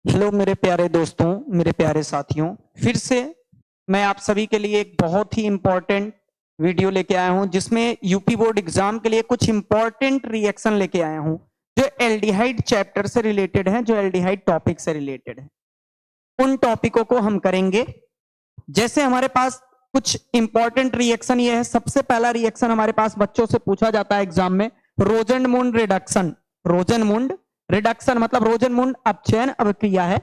Hello मेरे प्यारे दोस्तों, मेरे प्यारे साथियों, फिर से मैं आप सभी के लिए एक बहुत ही इंपॉर्टेंट वीडियो लेके आया हूं जिसमें यूपी बोर्ड एग्जाम के लिए कुछ इंपॉर्टेंट रिएक्शन लेके आया हूं जो एल्डिहाइड चैप्टर से रिलेटेड है, जो एल्डिहाइड टॉपिक से रिलेटेड है। उन टॉपिकों को हम करेंगे। जैसे हमारे पास कुछ इंपॉर्टेंट रिएक्शन ये है। सबसे पहला रिएक्शन हमारे पास बच्चों से पूछा जाता है एग्जाम में, रोजनमुंड रिडक्शन। रोजनमुंड रिडक्शन मतलब रोजनमुंड अपचयन अभिक्रिया है।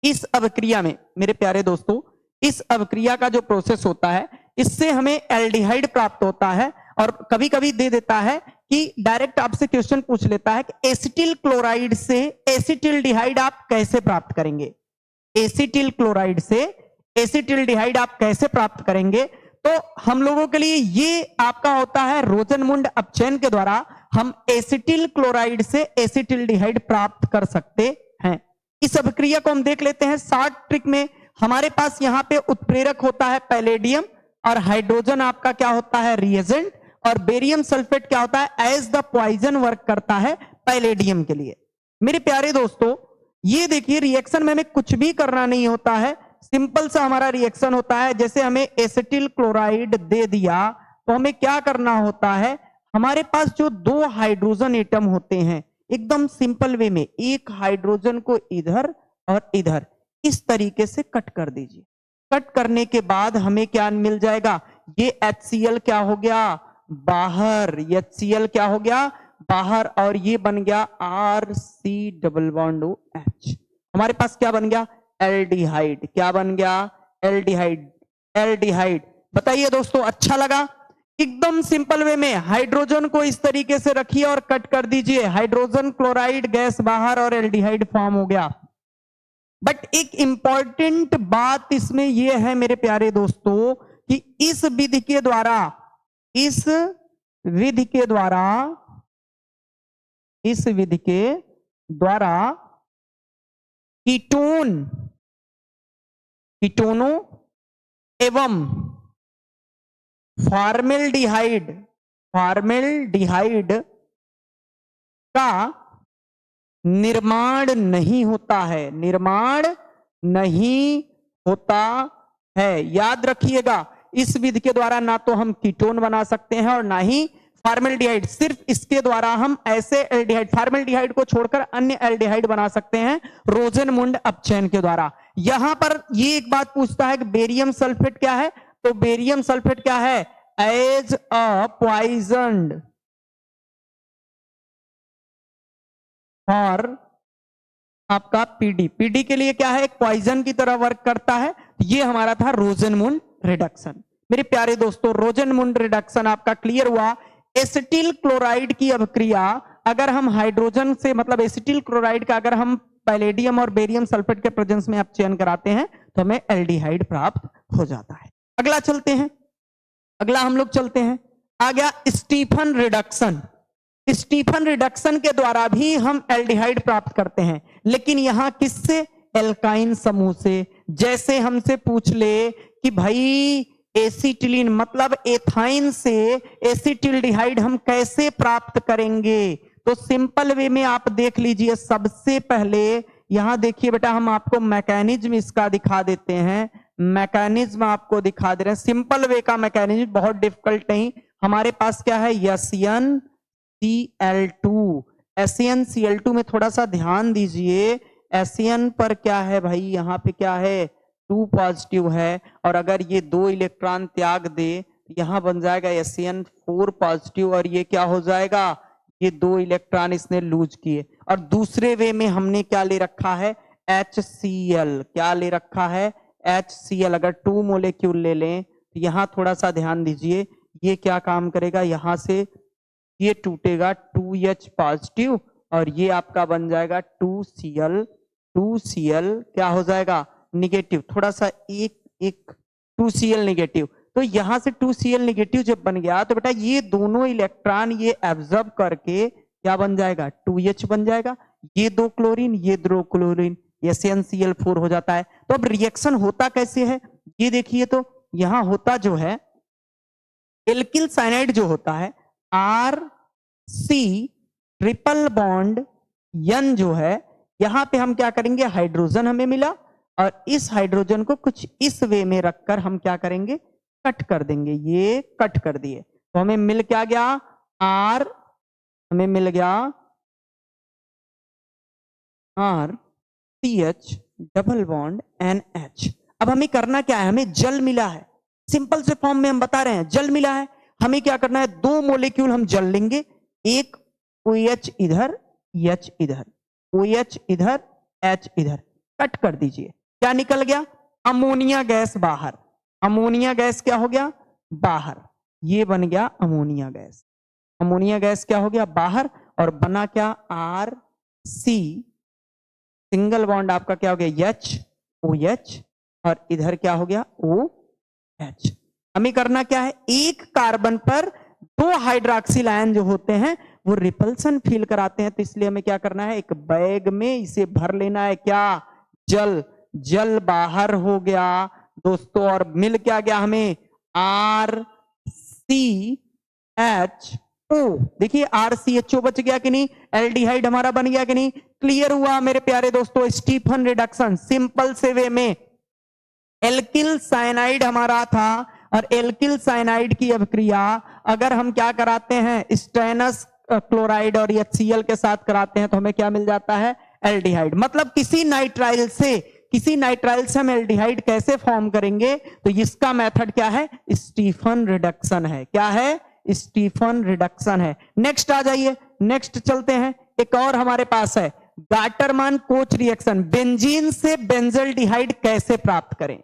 इस अभिक्रिया में मेरे प्यारे दोस्तों, इस अभिक्रिया का जो प्रोसेस होता है, इससे हमें एल्डिहाइड प्राप्त होता है। और कभी कभी दे देता है कि डायरेक्ट आपसे क्वेश्चन पूछ लेता है कि एसिटिल क्लोराइड से एसिटिल्डिहाइड आप कैसे प्राप्त करेंगे। एसिटिल क्लोराइड से एसिटिल्डिहाइड आप कैसे प्राप्त करेंगे। तो हम लोगों के लिए ये आपका होता है रोजनमुंड अपचयन के द्वारा हम एसिटिल क्लोराइड से एसिटिल्डिहाइड प्राप्त कर सकते हैं। इस अभिक्रिया को हम देख लेते हैं शॉर्ट ट्रिक में। हमारे पास यहां पे उत्प्रेरक होता है पैलेडियम और हाइड्रोजन आपका क्या होता है, रिएजेंट। और बेरियम सल्फेट क्या होता है, एज द पॉइजन वर्क करता है पैलेडियम के लिए। मेरे प्यारे दोस्तों, ये देखिए रिएक्शन में हमें कुछ भी करना नहीं होता है, सिंपल सा हमारा रिएक्शन होता है। जैसे हमें एसिटिल क्लोराइड दे दिया तो हमें क्या करना होता है, हमारे पास जो दो हाइड्रोजन एटम होते हैं, एकदम सिंपल वे में एक हाइड्रोजन को इधर और इधर इस तरीके से कट कर दीजिए। कट करने के बाद हमें क्या मिल जाएगा, ये HCl क्या हो गया बाहर, HCl क्या हो गया बाहर, और ये बन गया RC डबल बॉन्ड OH। हमारे पास क्या बन गया, एल्डिहाइड। क्या बन गया, एल्डिहाइड। एल्डिहाइड। बताइए दोस्तों, अच्छा लगा। एकदम सिंपल वे में हाइड्रोजन को इस तरीके से रखिए और कट कर दीजिए, हाइड्रोजन क्लोराइड गैस बाहर और एल्डिहाइड फॉर्म हो गया। बट एक इंपॉर्टेंट बात इसमें यह है मेरे प्यारे दोस्तों कि इस विधि के द्वारा, इस विधि के द्वारा, इस विधि के द्वारा कीटोन, कीटोनों एवं फॉर्मेल्डिहाइड, फॉर्मेल्डिहाइड का निर्माण नहीं होता है, निर्माण नहीं होता है। याद रखिएगा, इस विधि के द्वारा ना तो हम कीटोन बना सकते हैं और ना ही फॉर्मेल्डिहाइड। सिर्फ इसके द्वारा हम ऐसे एल्डिहाइड, फॉर्मेल्डिहाइड को छोड़कर अन्य एल्डिहाइड बना सकते हैं रोजनमुंड अपचयन के द्वारा। यहां पर ये एक बात पूछता है कि बेरियम सल्फेट क्या है, तो बेरियम सल्फेट क्या है, एज अ पॉइजन्ड और आपका पीडी, पीडी के लिए क्या है, एक पॉइजन की तरह वर्क करता है। ये हमारा था रोजनमुंड रिडक्शन। मेरे प्यारे दोस्तों, रोजनमुंड रिडक्शन आपका क्लियर हुआ। एसिटिल क्लोराइड की अभिक्रिया अगर हम हाइड्रोजन से, मतलब एसिटिल क्लोराइड का अगर हम पैलेडियम और बेरियम सल्फेट के प्रेजेंस में अपचयन कराते हैं तो हमें एल्डिहाइड प्राप्त हो जाता है। अगला चलते हैं, अगला हम लोग चलते हैं, आ गया स्टीफन रिडक्शन। स्टीफन रिडक्शन के द्वारा भी हम एल्डिहाइड प्राप्त करते हैं, लेकिन यहां किससे, एल्काइन समूह से। जैसे हमसे पूछ ले कि भाई एसिटिलीन मतलब एथाइन से एसिटिल्डिहाइड हम कैसे प्राप्त करेंगे, तो सिंपल वे में आप देख लीजिए। सबसे पहले यहां देखिए बेटा, हम आपको मैकेनिज्म इसका दिखा देते हैं। मैकेनिज्म आपको दिखा दे रहे हैं, सिंपल वे का मैकेनिज्म, बहुत डिफिकल्ट नहीं। हमारे पास क्या है, SnCl2। SnCl2 में थोड़ा सा ध्यान दीजिए, Sn पर क्या है भाई, यहाँ पे क्या है 2 पॉजिटिव है, और अगर ये 2 इलेक्ट्रॉन त्याग दे यहां बन जाएगा Sn4 पॉजिटिव, और ये क्या हो जाएगा, ये 2 इलेक्ट्रॉन इसने लूज किए। और दूसरे वे में हमने क्या ले रखा है, HCl। क्या ले रखा है, HCl। अगर 2 मोलेक्यूल ले लें तो यहां थोड़ा सा ध्यान दीजिए, ये क्या काम करेगा, यहां से ये टूटेगा 2H पॉजिटिव, और ये आपका बन जाएगा 2Cl। 2Cl क्या हो जाएगा, निगेटिव। थोड़ा सा एक 2Cl निगेटिव। तो यहां से 2Cl निगेटिव जब बन गया तो बेटा ये दोनों इलेक्ट्रॉन ये एब्जॉर्ब करके क्या बन जाएगा, 2H बन जाएगा। ये 2 क्लोरीन, ये 2 क्लोरीन, SnCl4 हो जाता है। तो अब रिएक्शन होता कैसे है, ये देखिए। तो यहां होता जो है, एल्किल साइनाइड जो होता है, RC ट्रिपल बॉन्ड N जो है, यहां पे हम क्या करेंगे, हाइड्रोजन हमें मिला और इस हाइड्रोजन को कुछ इस वे में रखकर हम क्या करेंगे, कट कर देंगे। ये कट कर दिए तो हमें मिल क्या गया, आर, हमें मिल गया RCH डबल बॉन्ड NH। अब हमें करना क्या है, हमें जल मिला है, सिंपल से फॉर्म में हम बता रहे हैं, जल मिला है। हमें क्या करना है, 2 मोलिक्यूल हम जल लेंगे, एक OH इधर, H इधर, OH इधर, H इधर, कट कर दीजिए। क्या निकल गया, अमोनिया गैस बाहर। अमोनिया गैस क्या हो गया, बाहर। ये बन गया अमोनिया गैस। अमोनिया गैस क्या हो गया, बाहर। और बना क्या, RC, सिंगल बॉन्ड आपका क्या हो गया, OH, और इधर क्या हो गया, OH। हमें करना क्या है, एक कार्बन पर 2 हाइड्रोक्सिल आयन जो होते हैं वो रिपल्सन फील कराते हैं, तो इसलिए हमें क्या करना है, एक बैग में इसे भर लेना है, क्या, जल। जल बाहर हो गया दोस्तों, और मिल क्या गया हमें, RCHO। देखिए RCHO बच गया कि नहीं, एल्डिहाइड हमारा बन गया कि नहीं। क्लियर हुआ मेरे प्यारे दोस्तों, स्टीफन रिडक्शन सिंपल से वे में। एल्किल साइनाइड हमारा था, और एल्किल साइनाइड की अभिक्रिया अगर हम क्या कराते हैं, स्टेनस क्लोराइड और HCl के साथ कराते हैं तो हमें क्या मिल जाता है, एल्डिहाइड। मतलब किसी नाइट्राइल से हम एल्डिहाइड कैसे फॉर्म करेंगे, तो इसका मेथड क्या है, स्टीफन रिडक्शन है। क्या है, स्टीफन रिडक्शन है। नेक्स्ट आ जाइए, नेक्स्ट चलते हैं। एक और हमारे पास है गाटरमान कोच रिएक्शन। बेंजीन से बेंजल्डिहाइड कैसे प्राप्त करें,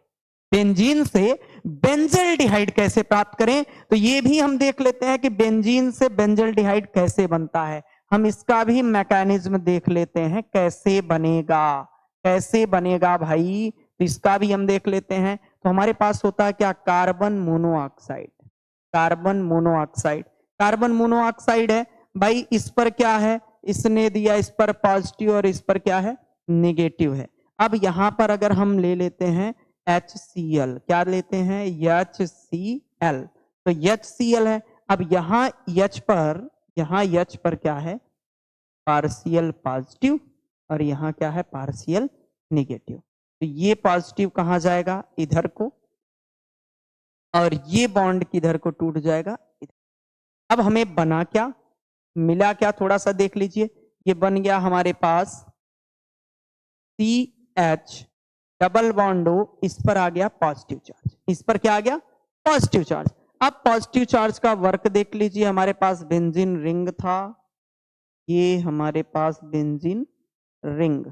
बेंजीन से बेंजल्डिहाइड कैसे प्राप्त करें, तो ये भी हम देख लेते हैं कि बेंजीन से बेंजल्डिहाइड कैसे बनता है। हम इसका भी मैकेनिज्म देख लेते हैं, कैसे बनेगा, कैसे बनेगा भाई, तो इसका भी हम देख लेते हैं। तो हमारे पास होता है क्या, carbon monoxide. Carbon monoxide, carbon monoxide है भाई, इस पर क्या है, इसने दिया इस पर पॉजिटिव और इस पर क्या है, नेगेटिव है। अब यहां पर अगर हम ले लेते हैं HCl, क्या लेते हैं, HCl, तो HCl है। अब यहां H पर क्या है, पार्शियल पॉजिटिव, और यहां क्या है, पार्शियल नेगेटिव। तो ये पॉजिटिव कहां जाएगा, इधर को, और ये बॉन्ड किधर को टूट जाएगा, इधर। अब हमें बना क्या, मिला क्या, थोड़ा सा देख लीजिए। ये बन गया हमारे पास CH डबल बॉन्ड O, इस पर आ गया पॉजिटिव चार्ज, इस पर क्या आ गया, पॉजिटिव चार्ज। अब पॉजिटिव चार्ज का वर्क देख लीजिए, हमारे पास बेंजीन रिंग था, ये हमारे पास बेंजीन रिंग,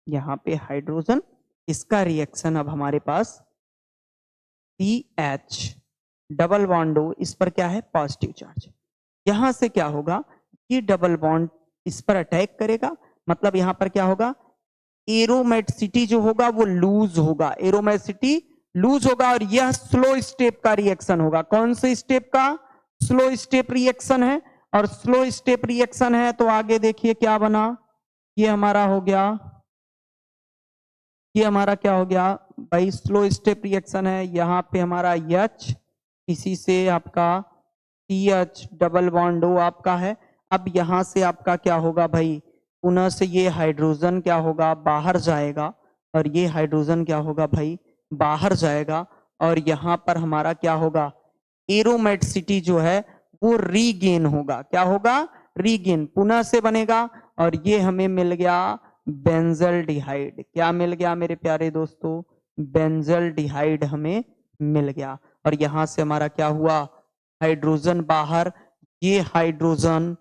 यहां पे हाइड्रोजन, इसका रिएक्शन अब हमारे पास CH डबल बॉन्ड O, इस पर क्या है, पॉजिटिव चार्ज। यहां से क्या होगा, ये डबल बॉन्ड इस पर अटैक करेगा, मतलब यहां पर क्या होगा, एरोमेटिसिटी जो होगा वो लूज होगा, एरोमेटिसिटी लूज होगा, और यह स्लो स्टेप का रिएक्शन होगा। कौन से स्टेप का, स्लो स्टेप रिएक्शन है। और स्लो स्टेप रिएक्शन है तो आगे देखिए क्या बना, ये हमारा हो गया, ये हमारा क्या हो गया भाई, स्लो स्टेप रिएक्शन है। यहां पे हमारा H, इसी से आपका CH डबल बॉन्ड O आपका है। अब यहां से आपका क्या होगा भाई, पुनः से ये हाइड्रोजन क्या होगा, बाहर जाएगा, और ये हाइड्रोजन क्या होगा भाई, बाहर जाएगा, और यहां पर हमारा क्या होगा, एरोमेटिसिटी जो है वो रीगेन होगा। क्या होगा, रीगेन, पुनः से बनेगा, और ये हमें मिल गया बेंजल्डिहाइड। क्या मिल गया मेरे प्यारे दोस्तों, बेंजल्डिहाइड हमें मिल गया। और यहां से हमारा क्या हुआ, हाइड्रोजन बाहर, ये हाइड्रोजन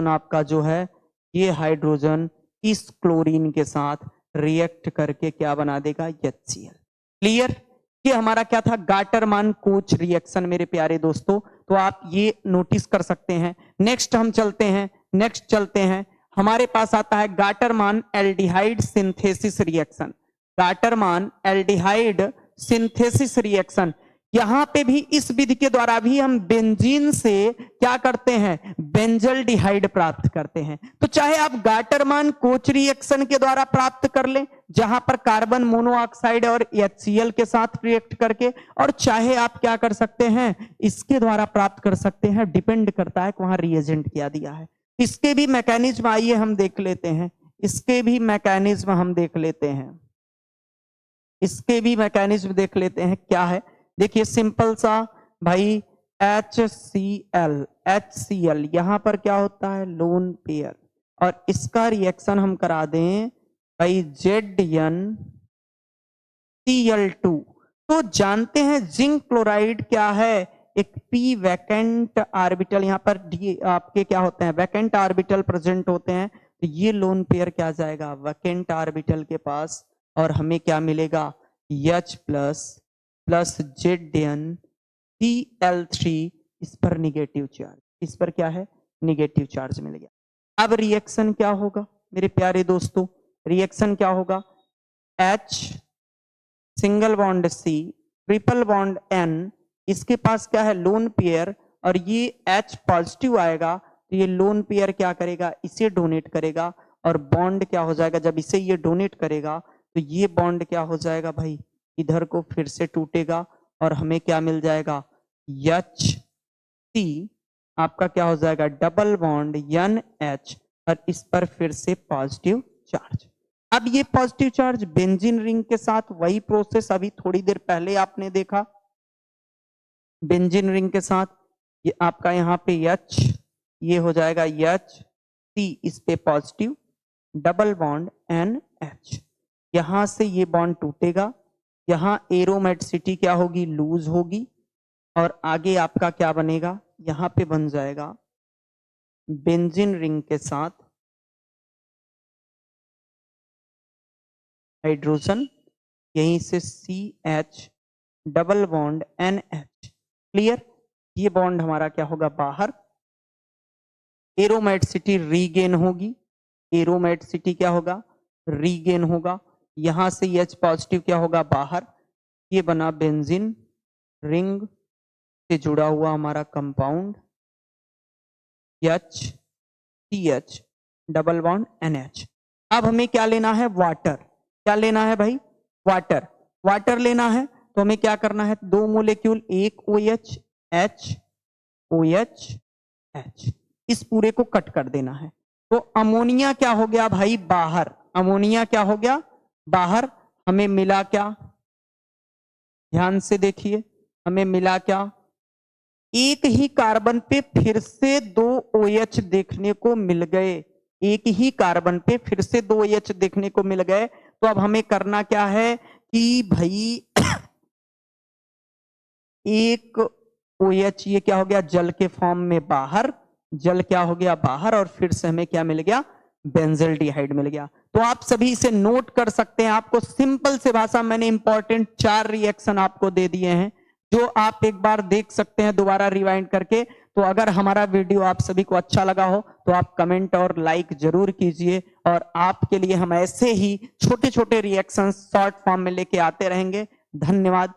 आपका जो है, ये हाइड्रोजन इस क्लोरीन के साथ रिएक्ट करके क्या बना देगा, HCl। क्लियर, ये हमारा क्या था, गाटरमान कोच रिएक्शन मेरे प्यारे दोस्तों। तो आप ये नोटिस कर सकते हैं। नेक्स्ट हम चलते हैं, हमारे पास आता है Gattermann aldehyde synthesis reaction. Gattermann aldehyde synthesis reaction, यहां पे भी इस विधि के द्वारा भी हम बेंजीन से क्या करते हैं, बेंजल्डिहाइड प्राप्त करते हैं। तो चाहे आप गाटरमान कोच रिएक्शन के द्वारा प्राप्त कर लें, जहां पर कार्बन मोनोऑक्साइड और HCl के साथ रिएक्ट करके, और चाहे आप क्या कर सकते हैं, इसके द्वारा प्राप्त कर सकते हैं, डिपेंड करता है कि वहां रिएजेंट क्या दिया है। इसके भी मैकेनिज्म आइए हम देख लेते हैं, इसके भी मैकेनिज्म हम देख लेते हैं, इसके भी मैकेनिज्म देख लेते हैं क्या है। देखिए सिंपल सा भाई HCl यहां पर क्या होता है लोन पेयर, और इसका रिएक्शन हम करा दें भाई ZnCl2। तो जानते हैं जिंक क्लोराइड क्या है, एक p वैकेंट ऑर्बिटल, यहाँ पर d आपके क्या होते हैं वैकेंट ऑर्बिटल प्रेजेंट होते हैं, तो ये लोन पेयर क्या जाएगा वैकेंट ऑर्बिटल के पास, और हमें क्या मिलेगा H प्लस ZnCl3, इस पर निगेटिव चार्ज, इस पर क्या है निगेटिव चार्ज मिल गया। अब रिएक्शन क्या होगा मेरे प्यारे दोस्तों, रिएक्शन क्या होगा, H single bond C triple bond N, इसके पास क्या है लोन पेयर, और ये H पॉजिटिव आएगा तो ये लोन पेयर क्या करेगा इसे डोनेट करेगा, और बॉन्ड क्या हो जाएगा जब इसे ये डोनेट करेगा तो ये बॉन्ड क्या हो जाएगा भाई इधर को फिर से टूटेगा, और हमें क्या मिल जाएगा HC आपका क्या हो जाएगा डबल बॉन्ड NH, और इस पर फिर से पॉजिटिव चार्ज। अब ये पॉजिटिव चार्ज बेंजीन रिंग के साथ वही प्रोसेस अभी थोड़ी देर पहले आपने देखा, बेंजीन रिंग के साथ ये आपका यहाँ पे H, ये हो जाएगा HC, इस पे पॉजिटिव डबल बॉन्ड NH, यहां से ये बॉन्ड टूटेगा, यहाँ एरोमेटिसिटी क्या होगी लूज होगी, और आगे आपका क्या बनेगा यहां पे बन जाएगा बेंजीन रिंग के साथ हाइड्रोजन, यहीं से CH double bond NH, clear. ये बॉन्ड हमारा क्या होगा बाहर, एरोमेटिसिटी रीगेन होगी, एरोमेटिसिटी क्या होगा रीगेन होगा, यहां से H पॉजिटिव क्या होगा बाहर, ये बना बेंजीन रिंग से जुड़ा हुआ हमारा compound HCH double bond NH। अब हमें क्या लेना है वाटर, क्या लेना है भाई वाटर, वाटर लेना है तो हमें क्या करना है दो मोलेक्यूल, एक OH H OH H, इस पूरे को कट कर देना है, तो अमोनिया क्या हो गया भाई बाहर, अमोनिया क्या हो गया बाहर, हमें मिला क्या ध्यान से देखिए हमें मिला क्या, एक ही कार्बन पे फिर से दो OH देखने को मिल गए, एक ही कार्बन पे फिर से दो OH देखने को मिल गए। तो अब हमें करना क्या है कि भाई एक OH ये क्या हो गया जल के फॉर्म में बाहर, जल क्या हो गया बाहर, और फिर से हमें क्या मिल गया बेंजल्डिहाइड मिल गया। तो आप सभी इसे नोट कर सकते हैं, आपको सिंपल से भाषा मैंने इंपॉर्टेंट 4 रिएक्शन आपको दे दिए हैं जो आप एक बार देख सकते हैं दोबारा रिवाइंड करके। तो अगर हमारा वीडियो आप सभी को अच्छा लगा हो तो आप कमेंट और लाइक जरूर कीजिए, और आपके लिए हम ऐसे ही छोटे छोटे रिएक्शंस शॉर्ट फॉर्म में लेके आते रहेंगे। धन्यवाद।